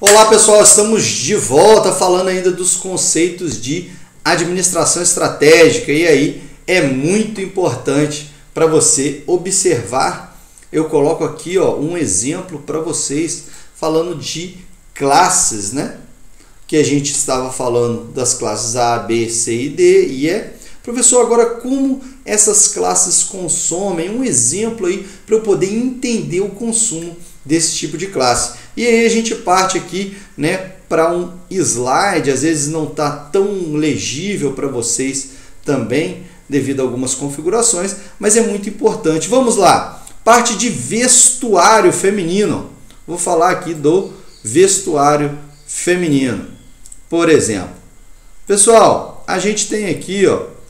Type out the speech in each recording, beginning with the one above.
Olá pessoal, estamos de volta falando ainda dos conceitos de administração estratégica e aí é muito importante para você observar. Eu coloco aqui um exemplo para vocês falando de classes, né? Que a gente estava falando das classes A, B, C e D e E. Professor, agora como essas classes consomem? Um exemplo aí para eu poder entender o consumo desse tipo de classe. E aí a gente parte aqui, né, para um slide, às vezes não está tão legível para vocês também, devido a algumas configurações, mas é muito importante. Vamos lá, parte de vestuário feminino. Vou falar aqui do vestuário feminino. Por exemplo, pessoal, a gente tem aqui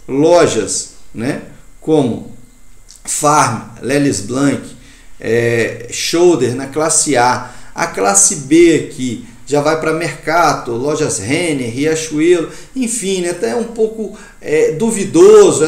lojas, né, como Farm, Lelis Blanc, Shoulder na classe A classe B aqui já vai para Mercato, lojas Renner, Riachuelo, enfim, né, até um pouco duvidoso,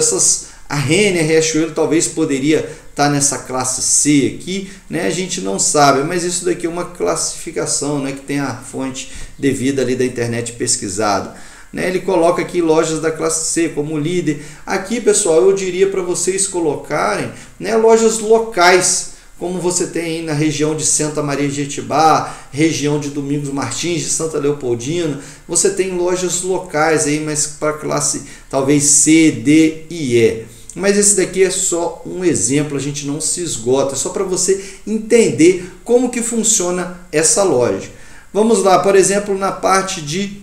a Renner, Riachuelo talvez poderia estar nessa classe C aqui, né, a gente não sabe, mas isso daqui é uma classificação, né, que tem a fonte devida ali da internet pesquisada. Ele coloca aqui lojas da classe C como líder. Aqui, pessoal, eu diria para vocês colocarem, né, lojas locais, como você tem aí na região de Santa Maria de Jetibá, região de Domingos Martins, de Santa Leopoldina. Você tem lojas locais aí, mas para classe talvez C, D e E. Mas esse daqui é só um exemplo, a gente não se esgota, é só para você entender como que funciona essa loja. Vamos lá, por exemplo, na parte de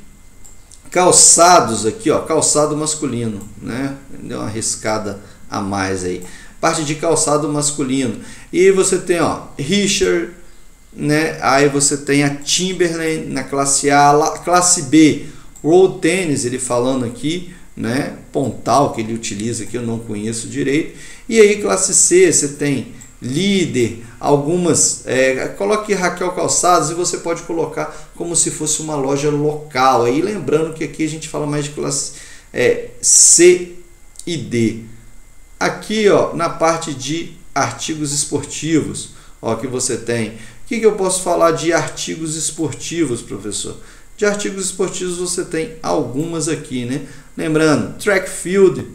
calçados aqui, calçado masculino, né? Deu uma riscada a mais aí. Parte de calçado masculino. E você tem, Richard, né? Aí você tem a Timberland na classe A, classe B, Road Tennis, ele falando aqui, né? Pontal que ele utiliza aqui, eu não conheço direito. E aí classe C, você tem Líder, algumas, coloque Raquel Calçados e você pode colocar como se fosse uma loja local. Aí lembrando que aqui a gente fala mais de classe C e D. Aqui na parte de artigos esportivos, que você tem. O que eu posso falar de artigos esportivos, professor? De artigos esportivos você tem algumas aqui, né? Lembrando, track field,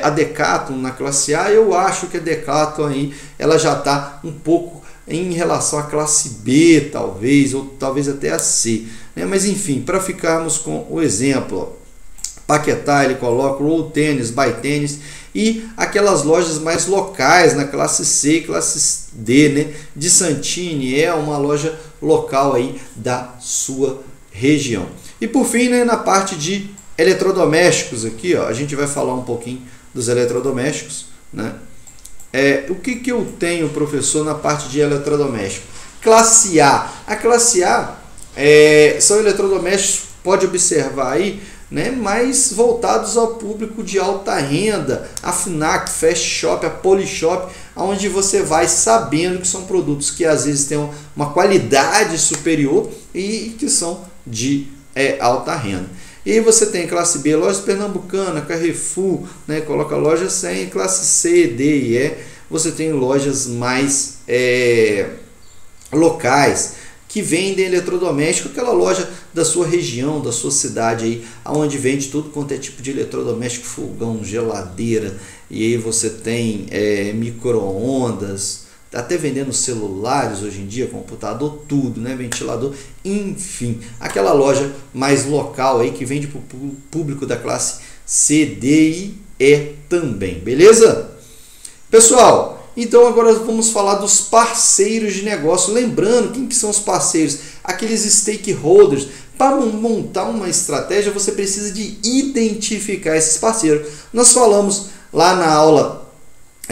a Decathlon na classe A, eu acho que a Decathlon aí, ela já está um pouco em relação à classe B, talvez, ou talvez até a C, né? Mas enfim, para ficarmos com o exemplo, Paquetá, ele coloca Road Tennis, By Tennis e aquelas lojas mais locais na classe C e classe D, né? De Santini, é uma loja local aí da sua região. E por fim, né, na parte de eletrodomésticos aqui, a gente vai falar um pouquinho dos eletrodomésticos, né? O que eu tenho, professor, na parte de eletrodoméstico? Classe A. A classe A são eletrodomésticos, pode observar aí, né, mais voltados ao público de alta renda, a Fnac, Fast Shop, a Polishop, onde você vai sabendo que são produtos que às vezes têm uma qualidade superior e que são de alta renda. E aí você tem classe B, lojas Pernambucana, Carrefour, né, coloca loja 100, classe C, D e E, você tem lojas mais locais, que vendem eletrodoméstico, aquela loja da sua região, da sua cidade aí, onde vende tudo quanto é tipo de eletrodoméstico, fogão, geladeira, e aí você tem micro-ondas, até vendendo celulares hoje em dia, computador, tudo, né? Ventilador, enfim, aquela loja mais local aí que vende para o público da classe C, D e E também, beleza? Pessoal, então agora vamos falar dos parceiros de negócio. Lembrando, quem que são os parceiros? Aqueles stakeholders. Para montar uma estratégia, você precisa de identificar esses parceiros. Nós falamos lá na aula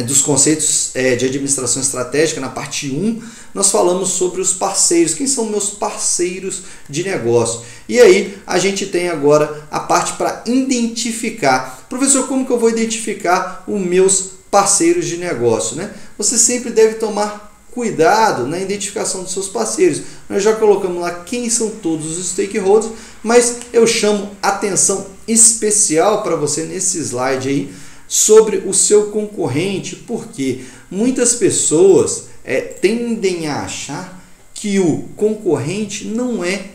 dos conceitos de administração estratégica, na parte 1, nós falamos sobre os parceiros. Quem são meus parceiros de negócio? E aí a gente tem agora a parte para identificar. Professor, como que eu vou identificar os meus parceiros de negócio, né? Você sempre deve tomar cuidado na identificação dos seus parceiros. Nós já colocamos lá quem são todos os stakeholders, mas eu chamo atenção especial para você nesse slide aí sobre o seu concorrente, porque muitas pessoas tendem a achar que o concorrente não é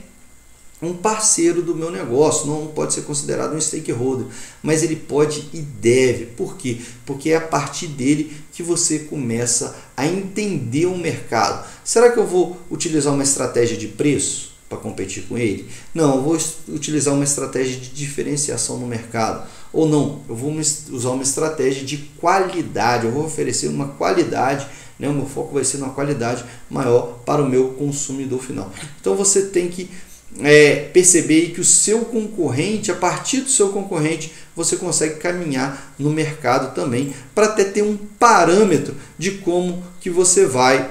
um parceiro do meu negócio, não pode ser considerado um stakeholder, mas ele pode e deve. Por quê? Porque é a partir dele que você começa a entender o mercado. Será que eu vou utilizar uma estratégia de preço para competir com ele? Não, eu vou utilizar uma estratégia de diferenciação no mercado. Ou não, eu vou usar uma estratégia de qualidade, eu vou oferecer uma qualidade, né? O meu foco vai ser numa qualidade maior para o meu consumidor final. Então você tem que perceber que o seu concorrente, a partir do seu concorrente, você consegue caminhar no mercado também, para até ter um parâmetro de como que você vai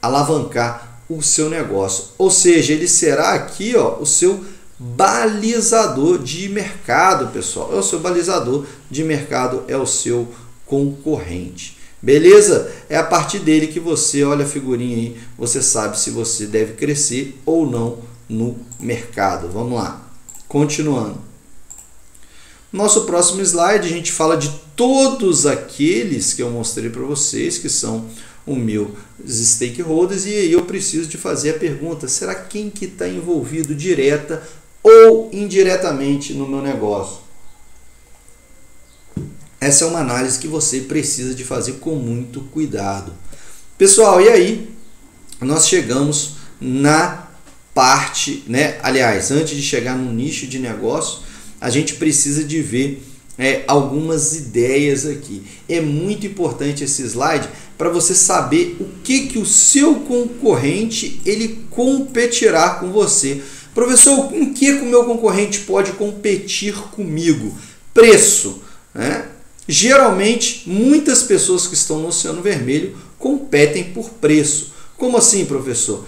alavancar o seu negócio. Ou seja, ele será aqui, ó, o seu balizador de mercado, pessoal. É o seu balizador de mercado, é o seu concorrente. Beleza? É a partir dele que você, olha a figurinha aí, você sabe se você deve crescer ou não no mercado. Vamos lá, continuando. Nosso próximo slide, a gente fala de todos aqueles que eu mostrei para vocês, que são os meus stakeholders, e aí eu preciso de fazer a pergunta, será quem que está envolvido direta ou indiretamente no meu negócio? Essa é uma análise que você precisa de fazer com muito cuidado. Pessoal, e aí nós chegamos na parte, né? Aliás, antes de chegar no nicho de negócio, a gente precisa de ver algumas ideias aqui. É muito importante esse slide para você saber o que o seu concorrente ele competirá com você. Professor, em que o meu concorrente pode competir comigo? Preço, né? Geralmente, muitas pessoas que estão no Oceano Vermelho competem por preço. Como assim, professor?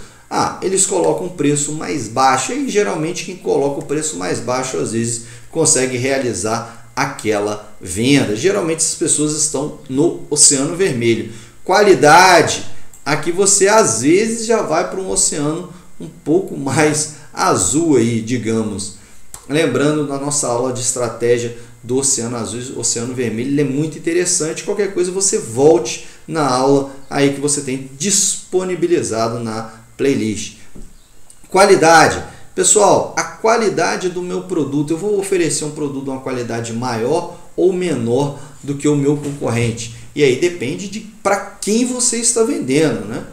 Eles colocam um preço mais baixo e geralmente quem coloca o preço mais baixo às vezes consegue realizar aquela venda. Geralmente essas pessoas estão no Oceano Vermelho. Qualidade, aqui você às vezes já vai para um oceano um pouco mais azul aí, digamos. Lembrando da nossa aula de estratégia do Oceano Azul e Oceano Vermelho, ele é muito interessante. Qualquer coisa você volte na aula aí que você tem disponibilizado na playlist. Qualidade. Pessoal, a qualidade do meu produto, eu vou oferecer um produto de uma qualidade maior ou menor do que o meu concorrente. E aí depende de para quem você está vendendo, né?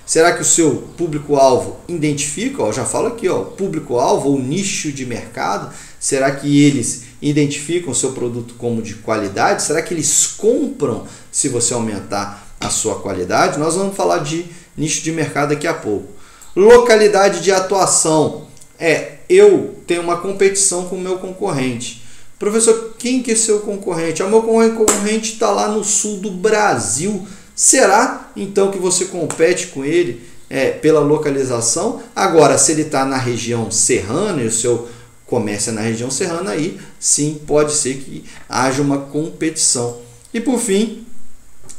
Será que o seu público-alvo identifica? Já falo aqui, o público-alvo ou nicho de mercado. Será que eles identificam o seu produto como de qualidade? Será que eles compram se você aumentar a sua qualidade? Nós vamos falar de nicho de mercado daqui a pouco. Localidade de atuação. Eu tenho uma competição com o meu concorrente. Professor, quem que é seu concorrente? O meu concorrente está lá no sul do Brasil. Será então que você compete com ele pela localização? Agora, se ele está na região serrana e o seu comércio é na região serrana, aí sim pode ser que haja uma competição. E por fim,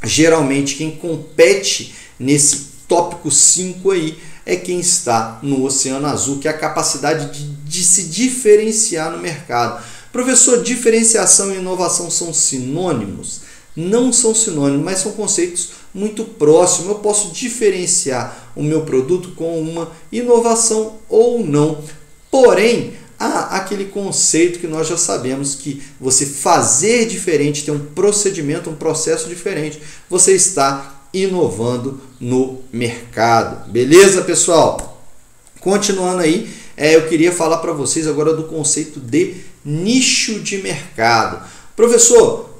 geralmente quem compete nesse tópico 5 aí é quem está no Oceano Azul, que é a capacidade de se diferenciar no mercado. Professor, diferenciação e inovação são sinônimos? Não são sinônimos, mas são conceitos muito próximos. Eu posso diferenciar o meu produto com uma inovação ou não. Porém, há aquele conceito que nós já sabemos que você fazer diferente, ter um procedimento, um processo diferente, você está inovando no mercado. Beleza, pessoal? Continuando aí, eu queria falar para vocês agora do conceito de nicho de mercado. Professor,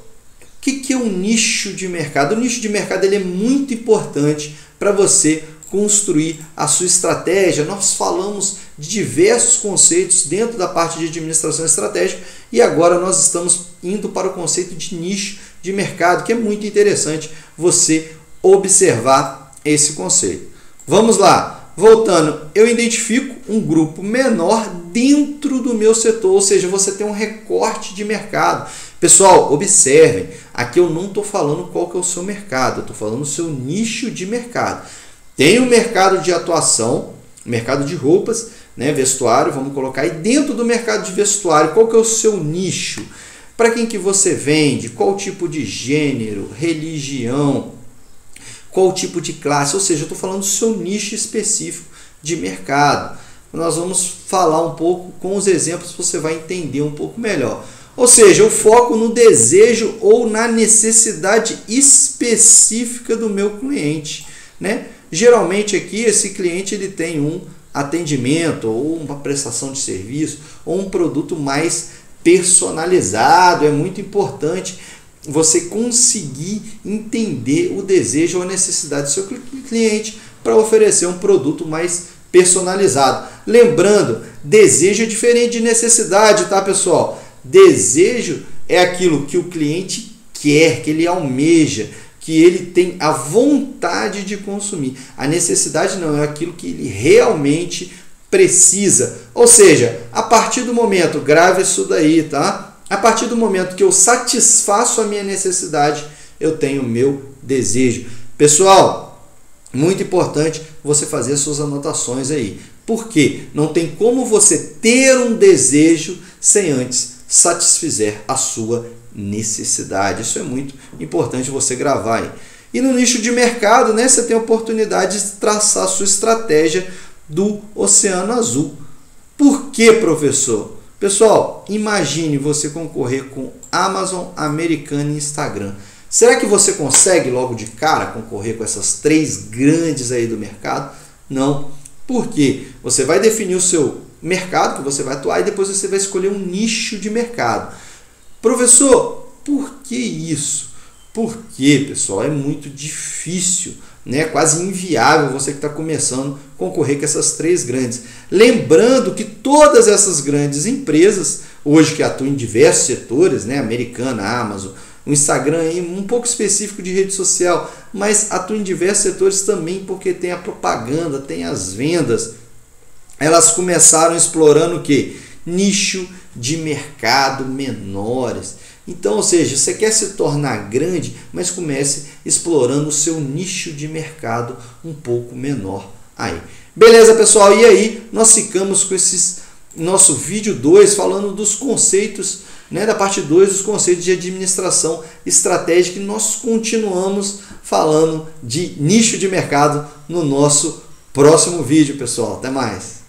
o que é um nicho de mercado? O nicho de mercado ele é muito importante para você construir a sua estratégia. Nós falamos de diversos conceitos dentro da parte de administração estratégica e agora nós estamos indo para o conceito de nicho de mercado, que é muito interessante você observar esse conceito. Vamos lá, voltando, eu identifico um grupo menor dentro do meu setor, ou seja, você tem um recorte de mercado. Pessoal, observem, aqui eu não estou falando qual que é o seu mercado, eu estou falando o seu nicho de mercado. Tem o mercado de atuação, mercado de roupas, né, vestuário, vamos colocar aí dentro do mercado de vestuário, qual que é o seu nicho? Para quem que você vende? Qual tipo de gênero, religião, qual tipo de classe? Ou seja, eu estou falando do seu nicho específico de mercado. Nós vamos falar um pouco com os exemplos, você vai entender um pouco melhor. Ou seja, eu foco no desejo ou na necessidade específica do meu cliente, né? Geralmente aqui esse cliente ele tem um atendimento ou uma prestação de serviço ou um produto mais personalizado. É muito importante você conseguir entender o desejo ou a necessidade do seu cliente para oferecer um produto mais personalizado. Lembrando, desejo é diferente de necessidade, tá, pessoal? Desejo é aquilo que o cliente quer, que ele almeja, que ele tem a vontade de consumir. A necessidade não, é aquilo que ele realmente precisa. Ou seja, a partir do momento, grave isso daí, tá? A partir do momento que eu satisfaço a minha necessidade, eu tenho o meu desejo. Pessoal, muito importante você fazer suas anotações aí. Por quê? Não tem como você ter um desejo sem antes satisfazer a sua necessidade. Isso é muito importante você gravar aí. E no nicho de mercado, né, você tem a oportunidade de traçar a sua estratégia do Oceano Azul. Por que, professor? Pessoal, imagine você concorrer com Amazon, Americana e Instagram. Será que você consegue logo de cara concorrer com essas três grandes aí do mercado? Não. Por quê? Você vai definir o seu mercado que você vai atuar e depois você vai escolher um nicho de mercado. Professor, por que isso? Porque, pessoal, é muito difícil, né? Quase inviável você que está começando a concorrer com essas três grandes. Lembrando que todas essas grandes empresas, hoje que atuam em diversos setores, né? Americana, Amazon, o Instagram é um pouco específico de rede social, mas atua em diversos setores também porque tem a propaganda, tem as vendas. Elas começaram explorando o quê? Nicho de mercado menores. Então, ou seja, você quer se tornar grande, mas comece explorando o seu nicho de mercado um pouco menor aí. Beleza, pessoal? E aí, nós ficamos com nosso vídeo 2 falando dos conceitos, né, da parte 2 dos conceitos de administração estratégica, e nós continuamos falando de nicho de mercado no nosso próximo vídeo, pessoal. Até mais!